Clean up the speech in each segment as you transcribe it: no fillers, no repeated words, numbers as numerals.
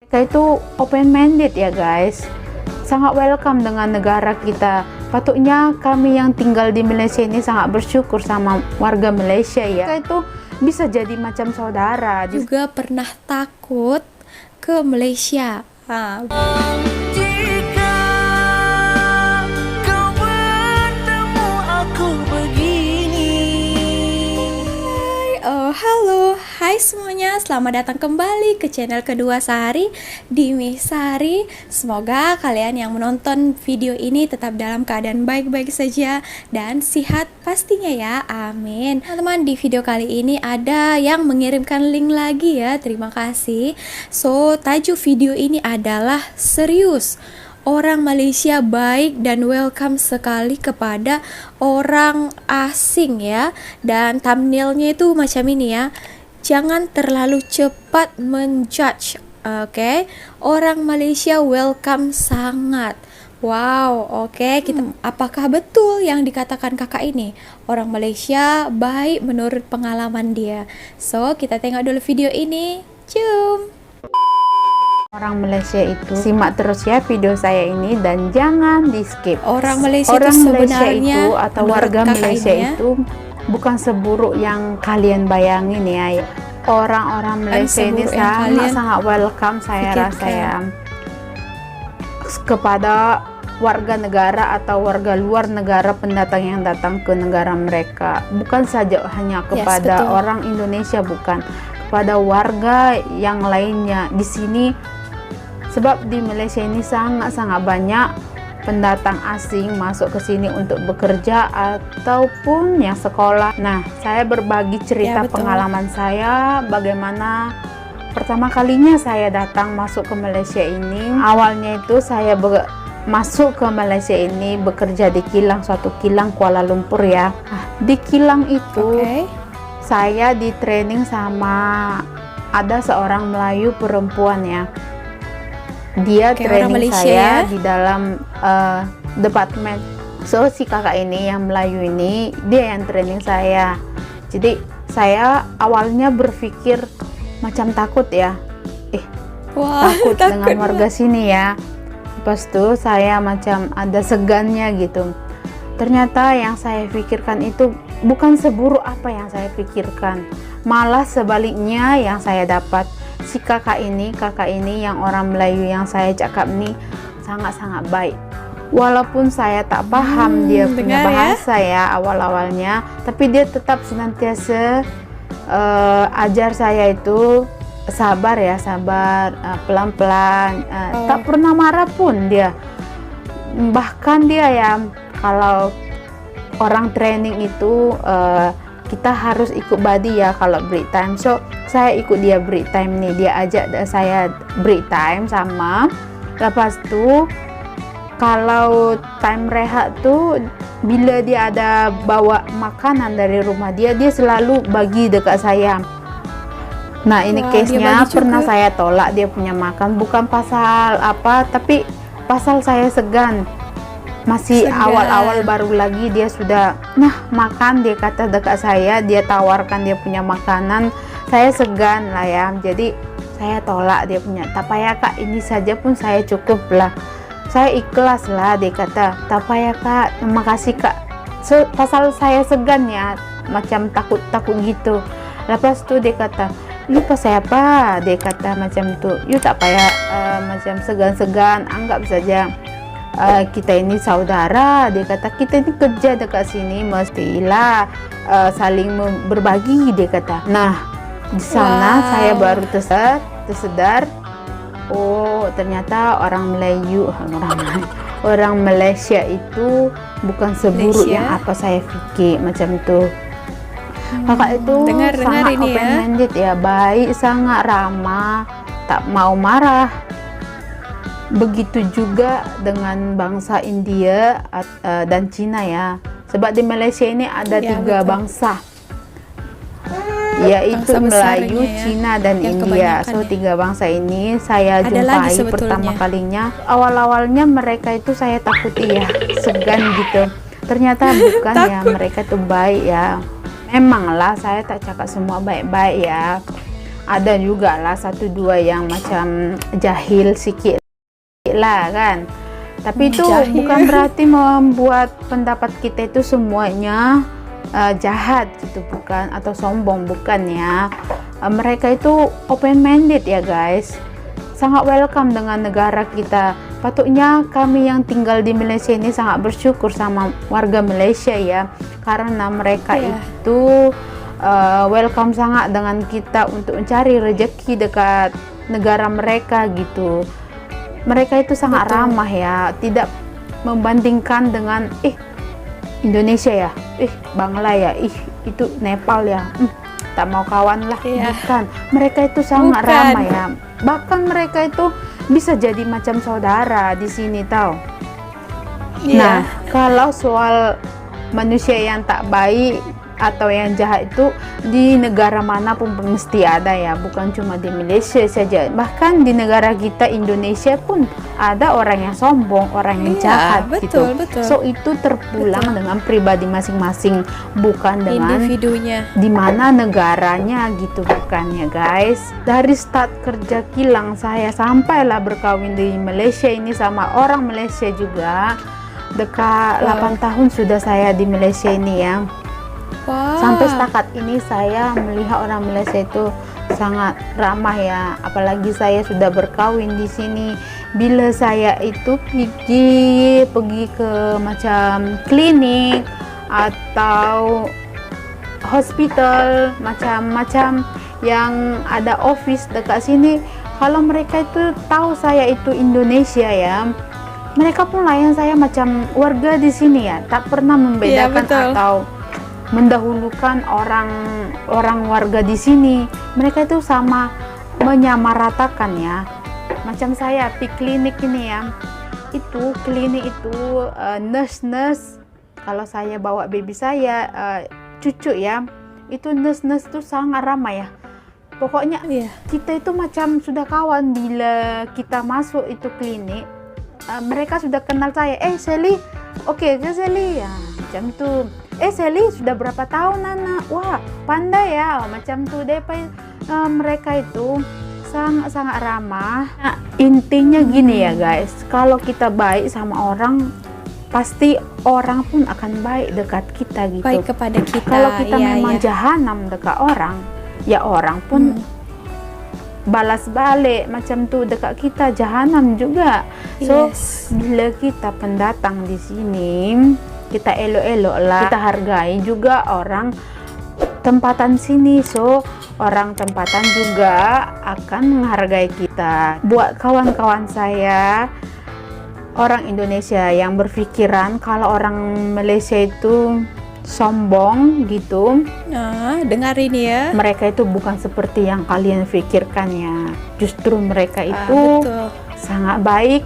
Kita itu open minded ya guys, sangat welcome dengan negara kita. Patutnya kami yang tinggal di Malaysia ini sangat bersyukur sama warga Malaysia ya. Kita itu bisa jadi macam saudara. Juga pernah takut ke Malaysia. Jika kau bertemu aku begini. Halo, hai semuanya, selamat datang kembali ke channel kedua Sari, Dimi Sari. Semoga kalian yang menonton video ini tetap dalam keadaan baik-baik saja dan sehat pastinya ya, amin. Teman-teman, di video kali ini ada yang mengirimkan link lagi ya, terima kasih. So, tajuk video ini adalah serius. Orang Malaysia baik dan welcome sekali kepada orang asing ya. Dan thumbnailnya itu macam ini ya. Jangan terlalu cepat menjudge. Oke. Orang Malaysia welcome sangat. Wow, oke. Kita apakah betul yang dikatakan kakak ini? Orang Malaysia baik menurut pengalaman dia. So, kita tengok dulu video ini. Jom. Orang Malaysia itu simak terus ya video saya ini dan jangan di skip. Orang Malaysia itu sebenarnya atau warga Malaysia itu bukan seburuk yang kalian bayangin ya. Orang-orang Malaysia ini sangat welcome saya rasa ya kepada warga negara atau warga luar negara pendatang yang datang ke negara mereka. Bukan saja hanya kepada orang Indonesia, bukan, kepada warga yang lainnya di sini. Sebab di Malaysia ini sangat-sangat banyak pendatang asing masuk ke sini untuk bekerja ataupun yang sekolah. Nah, saya berbagi cerita pengalaman saya bagaimana pertama kalinya saya datang masuk ke Malaysia ini. Awalnya itu saya masuk ke Malaysia ini bekerja di kilang, suatu kilang Kuala Lumpur ya. Di kilang itu saya di training sama ada seorang Melayu perempuan ya. Dia training saya di dalam departemen. So si kakak ini yang Melayu ini dia yang training saya. Jadi saya awalnya berpikir macam takut ya. Takut dengan warga sini ya. Lepas itu saya macam ada segannya gitu. Ternyata yang saya pikirkan itu bukan seburuk apa yang saya pikirkan. Malah sebaliknya yang saya dapat. Si kakak ini yang orang Melayu yang saya cakap nih sangat-sangat baik. Walaupun saya tak paham dia punya bahasa ya awal-awalnya, tapi dia tetap senantiasa ajar saya itu sabar ya, sabar, pelan-pelan, tak pernah marah pun dia. Bahkan dia ya kalau orang training itu kita harus ikut body ya kalau break time. So saya ikut dia break time nih, dia ajak saya break time sama. Lepas tu kalau time rehat tuh bila dia ada bawa makanan dari rumah dia selalu bagi dekat saya. Nah ini case-nya pernah saya tolak dia punya makan, bukan pasal apa, tapi pasal saya segan. Masih awal-awal baru lagi dia sudah makan, dia kata dekat saya, dia tawarkan dia punya makanan, saya segan lah ya, jadi saya tolak dia punya. Tak payah kak, ini saja pun saya cukup lah, saya ikhlas lah, dia kata tak payah kak, terima kasih kak. So, pasal saya segan ya, macam takut-takut gitu. Lepas tu dia kata, lupa saya apa, dia kata macam tu, you tak payah macam segan-segan, anggap saja kita ini saudara. Dia kata kita ini kerja dekat sini mestilah saling berbagi, dia kata. Nah di sana saya baru tersedar, oh ternyata orang Melayu, orang Malaysia itu bukan seburuk yang apa saya fikir macam tu. Kakak itu sangat open minded ya, baik, sangat ramah, tak mau marah. Begitu juga dengan bangsa India dan Cina ya. Sebab di Malaysia ini ada tiga bangsa, yaitu Melayu, Cina dan India. So tiga bangsa ini saya jumpai pertama kalinya. Awal-awalnya mereka itu saya takuti ya, segan gitu. Ternyata bukan ya, mereka itu baik ya. Memanglah saya tak cakap semua baik-baik ya. ada juga lah satu dua yang macam jahil sikit lah kan. Tapi itu Jahil. bukan berarti membuat pendapat kita itu semuanya jahat gitu, bukan, atau sombong, bukan ya. Mereka itu open minded ya guys, sangat welcome dengan negara kita. Patutnya kami yang tinggal di Malaysia ini sangat bersyukur sama warga Malaysia ya, karena mereka itu welcome sangat dengan kita untuk mencari rezeki dekat negara mereka gitu. Mereka itu sangat ramah ya, tidak membandingkan dengan Indonesia ya, Bangla ya, itu Nepal ya, tak mau kawan lah. Bukan, mereka itu sangat ramah ya. Bahkan mereka itu bisa jadi macam saudara di sini tahu. Nah, kalau soal manusia yang tak baik atau yang jahat itu di negara manapun mesti ada ya, bukan cuma di Malaysia saja. Bahkan di negara kita Indonesia pun ada orang yang sombong, orang yang jahat gitu. So itu terpulang dengan pribadi masing-masing, bukan dengan individunya, di mana negaranya gitu, bukan ya guys. Dari start kerja kilang saya sampailah berkawin di Malaysia ini sama orang Malaysia juga. Dekat 8 tahun sudah saya di Malaysia ini ya. Sampai setakat ini saya melihat orang Malaysia itu sangat ramah ya. Apalagi saya sudah berkawin di sini. Bila saya itu pergi ke macam klinik atau hospital, macam-macam yang ada office dekat sini, kalau mereka itu tahu saya itu Indonesia ya, mereka pun layan saya macam warga di sini ya, tak pernah membedakan atau mendahulukan orang warga di sini. Mereka itu sama menyamaratakan ya. Macam saya di klinik ini ya, itu klinik itu nurse kalau saya bawa baby saya cucu ya, itu nurse tuh sangat ramah ya. Pokoknya kita itu macam sudah kawan. Bila kita masuk itu klinik, mereka sudah kenal saya. Sally, oke ke Sally ya, macam tuh. Sally sudah berapa tahun anak? Wah, pandai ya, macam tuh deh. Mereka itu sangat-sangat ramah. Nah, intinya gini ya guys, kalau kita baik sama orang, pasti orang pun akan baik dekat kita gitu. Baik kepada kita. Kalau kita memang jahanam dekat orang, ya orang pun balas balik macam tuh dekat kita, jahanam juga. So bila kita pendatang di sini, kita elok-elok lah, kita hargai juga orang tempatan sini. So orang tempatan juga akan menghargai kita. Buat kawan-kawan saya orang Indonesia yang berpikiran kalau orang Malaysia itu sombong gitu, nah dengarin ya, mereka itu bukan seperti yang kalian pikirkan ya. Justru mereka itu sangat baik,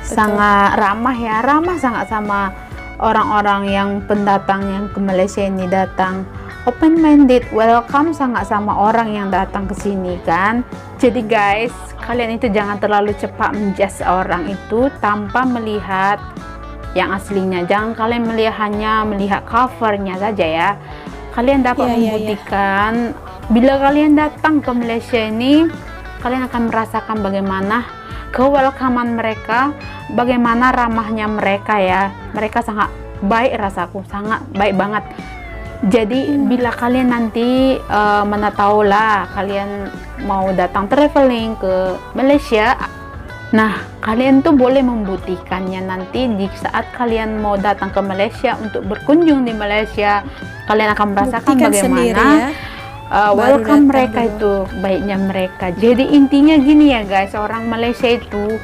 sangat ramah ya, ramah sangat sama orang-orang yang pendatang yang ke Malaysia ini datang. Open minded, welcome sangat sama orang yang datang ke sini kan. Jadi guys, kalian itu jangan terlalu cepat menjudge orang itu tanpa melihat yang aslinya. Jangan kalian hanya melihat covernya saja ya. Kalian dapat membuktikan bila kalian datang ke Malaysia ini, kalian akan merasakan bagaimana kewelcomean mereka, bagaimana ramahnya mereka ya. Mereka sangat baik, rasaku sangat baik banget. Jadi bila kalian nanti mana tahulah kalian mau datang traveling ke Malaysia, nah kalian tuh boleh membuktikannya nanti di saat kalian mau datang ke Malaysia untuk berkunjung di Malaysia. Kalian akan merasakan bagaimana welcome mereka itu, baiknya mereka. Jadi intinya gini ya guys, orang Malaysia itu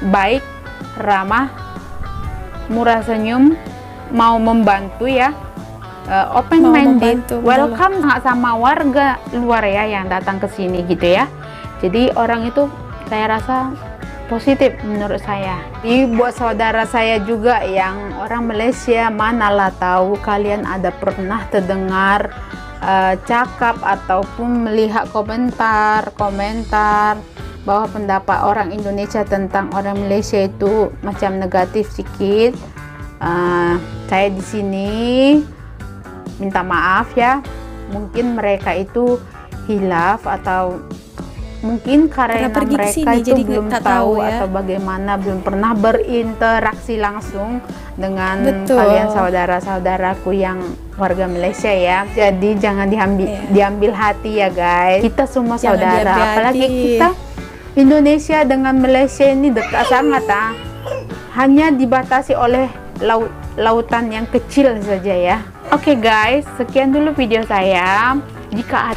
baik, ramah, murah senyum, mau membantu ya, open minded, welcome sama warga luar ya yang datang ke sini gitu ya. Jadi orang itu saya rasa positif menurut saya. Jadi buat saudara saya juga yang orang Malaysia, manalah tahu kalian ada pernah terdengar cakap ataupun melihat komentar bahwa pendapat orang Indonesia tentang orang Malaysia itu macam negatif sedikit. Saya di sini minta maaf ya, mungkin mereka itu hilaf atau mungkin karena pergi ke mereka sini, itu jadi belum tak tahu tahu ya. atau bagaimana, belum pernah berinteraksi langsung dengan Betul. kalian saudara-saudaraku yang warga Malaysia ya. Jadi jangan diambil hati ya guys. Kita semua Jangan saudara, diambil apalagi hati. kita Indonesia dengan Malaysia ini dekat sangat hanya dibatasi oleh lautan yang kecil saja ya. Oke guys, sekian dulu video saya. Jika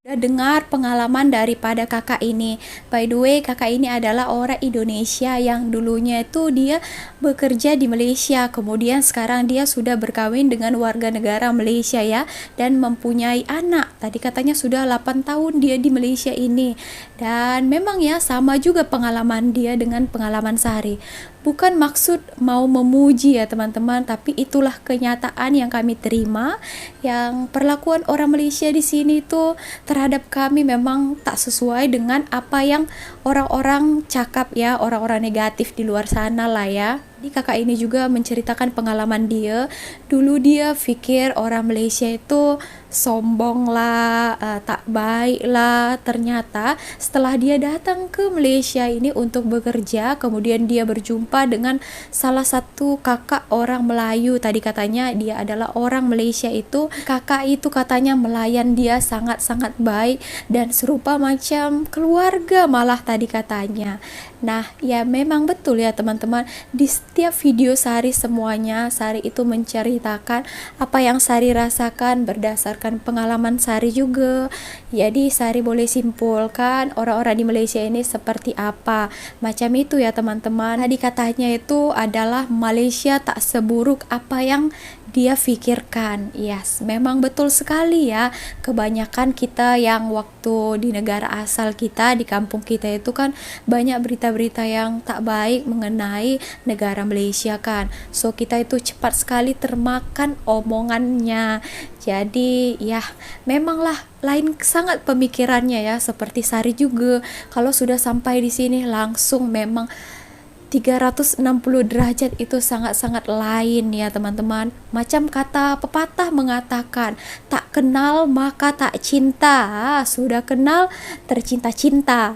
Udah dengar pengalaman daripada kakak ini. By the way, kakak ini adalah orang Indonesia yang dulunya itu dia bekerja di Malaysia, kemudian sekarang dia sudah berkawin dengan warga negara Malaysia ya, dan mempunyai anak. Tadi katanya sudah 8 tahun dia di Malaysia ini. Dan memang ya sama juga pengalaman dia dengan pengalaman Sari. Bukan maksud mau memuji ya teman-teman, tapi itulah kenyataan yang kami terima, yang perlakuan orang Malaysia di sini tuh terhadap kami memang tak sesuai dengan apa yang orang-orang cakap ya, orang-orang negatif di luar sana lah ya. Jadi kakak ini juga menceritakan pengalaman dia. Dulu dia pikir orang Malaysia itu sombong lah, tak baik lah. Ternyata setelah dia datang ke Malaysia ini untuk bekerja, kemudian dia berjumpa dengan salah satu kakak orang Melayu. Tadi katanya dia adalah orang Malaysia itu. Kakak itu katanya melayan dia sangat-sangat baik dan serupa macam keluarga malah tadi katanya. Nah, ya memang betul ya teman-teman. Di setiap video Sari semuanya, Sari itu menceritakan apa yang Sari rasakan berdasarkan pengalaman Sari juga. Jadi Sari boleh simpulkan orang-orang di Malaysia ini seperti apa. Macam itu ya teman-teman. Tadi katanya itu adalah Malaysia tak seburuk apa yang dia pikirkan. Yes, memang betul sekali ya. Kebanyakan kita yang waktu di negara asal kita, di kampung kita itu kan banyak berita-berita yang tak baik mengenai negara Malaysia kan. So kita itu cepat sekali termakan omongannya. Jadi ya memanglah lain sangat pemikirannya ya, seperti Sari juga. Kalau sudah sampai di sini langsung memang 360 derajat itu sangat-sangat lain ya teman-teman. Macam kata pepatah mengatakan, tak kenal maka tak cinta, sudah kenal tercinta-cinta.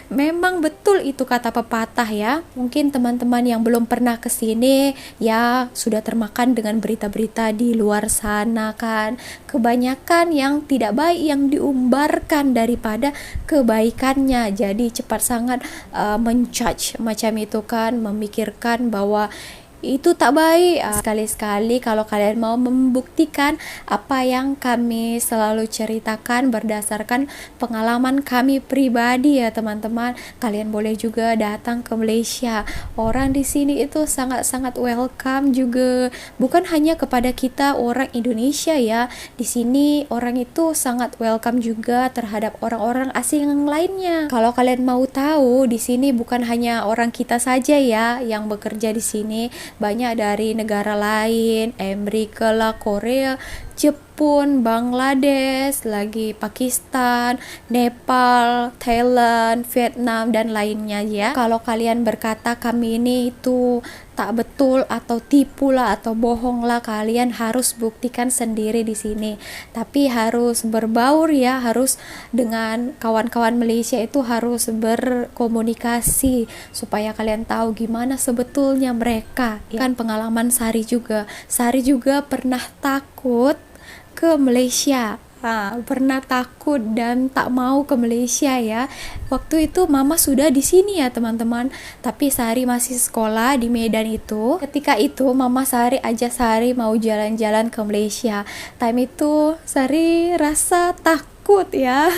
Memang betul itu kata pepatah ya. Mungkin teman-teman yang belum pernah ke sini ya sudah termakan dengan berita-berita di luar sana kan. Kebanyakan yang tidak baik yang diumbarkan daripada kebaikannya. Jadi cepat sangat menjudge macam itu kan, memikirkan bahwa itu tak baik. Sekali-sekali kalau kalian mau membuktikan apa yang kami selalu ceritakan berdasarkan pengalaman kami pribadi ya teman-teman, kalian boleh juga datang ke Malaysia. Orang di sini itu sangat-sangat welcome juga, bukan hanya kepada kita orang Indonesia ya. Di sini orang itu sangat welcome juga terhadap orang-orang asing yang lainnya. Kalau kalian mau tahu, di sini bukan hanya orang kita saja ya yang bekerja di sini, banyak dari negara lain, Amerika lah, Korea, Jepun, Bangladesh, lagi Pakistan, Nepal, Thailand, Vietnam dan lainnya ya. Kalau kalian berkata kami ini itu tak betul atau tipu lah atau bohong lah, kalian harus buktikan sendiri di sini. Tapi harus berbaur ya, harus dengan kawan-kawan Malaysia itu harus berkomunikasi supaya kalian tahu gimana sebetulnya mereka. Kan pengalaman Sari juga. Sari juga pernah takut ke Malaysia. Pernah takut dan tak mau ke Malaysia ya. Waktu itu mama sudah di sini ya teman-teman, tapi Sari masih sekolah di Medan itu. Ketika itu mama Sari ajak Sari mau jalan-jalan ke Malaysia. Time itu Sari rasa takut ya.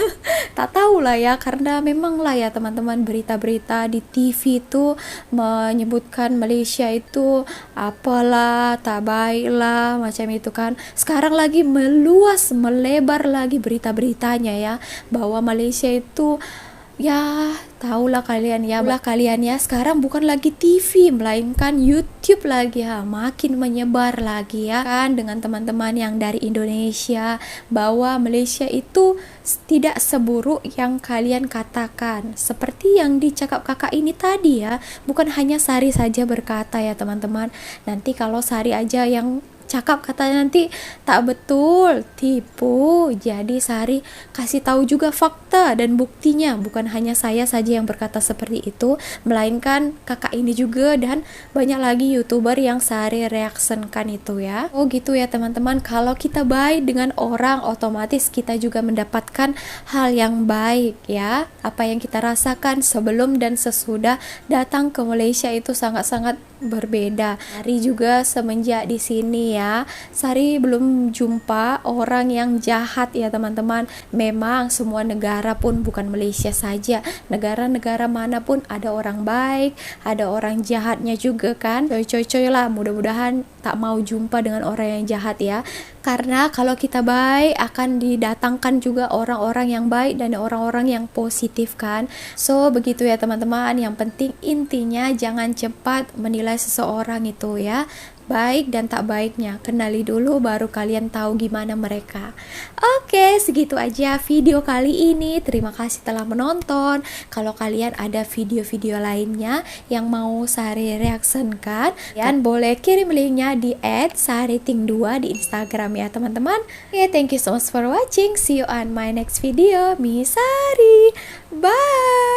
Tak tahu lah ya, karena memang lah ya teman-teman, berita-berita di TV itu menyebutkan Malaysia itu apalah, tak baik lah macam itu kan. Sekarang lagi meluas, melebar lagi berita-beritanya ya, bahwa Malaysia itu ya tahulah kalian ya, sekarang bukan lagi TV melainkan YouTube lagi ya, makin menyebar lagi ya kan dengan teman-teman yang dari Indonesia, bahwa Malaysia itu tidak seburuk yang kalian katakan. Seperti yang dicakap kakak ini tadi ya, bukan hanya Sari saja berkata ya teman-teman. Nanti kalau Sari aja yang cakap katanya nanti tak betul, tipu. Jadi Sari kasih tahu juga fakta dan buktinya, bukan hanya saya saja yang berkata seperti itu, melainkan kakak ini juga dan banyak lagi YouTuber yang Sari reactionkan itu ya. Oh gitu ya teman-teman, kalau kita baik dengan orang otomatis kita juga mendapatkan hal yang baik ya. Apa yang kita rasakan sebelum dan sesudah datang ke Malaysia itu sangat-sangat berbeda. Sari juga semenjak di sini ya, Sari belum jumpa orang yang jahat ya teman-teman. Memang semua negara pun bukan Malaysia saja, negara-negara manapun ada orang baik, ada orang jahatnya juga kan. Coy lah, mudah-mudahan tak mau jumpa dengan orang yang jahat ya. Karena kalau kita baik akan didatangkan juga orang-orang yang baik dan orang-orang yang positif kan. So begitu ya teman-teman, yang penting intinya jangan cepat menilai seseorang itu ya, baik dan tak baiknya kenali dulu baru kalian tahu gimana mereka. Oke, segitu aja video kali ini. Terima kasih telah menonton. Kalau kalian ada video-video lainnya yang mau Sari reactionkan, kalian boleh kirim linknya di @sariting2 di Instagram ya teman-teman. Oke, thank you so much for watching. See you on my next video. Miss Sari, bye.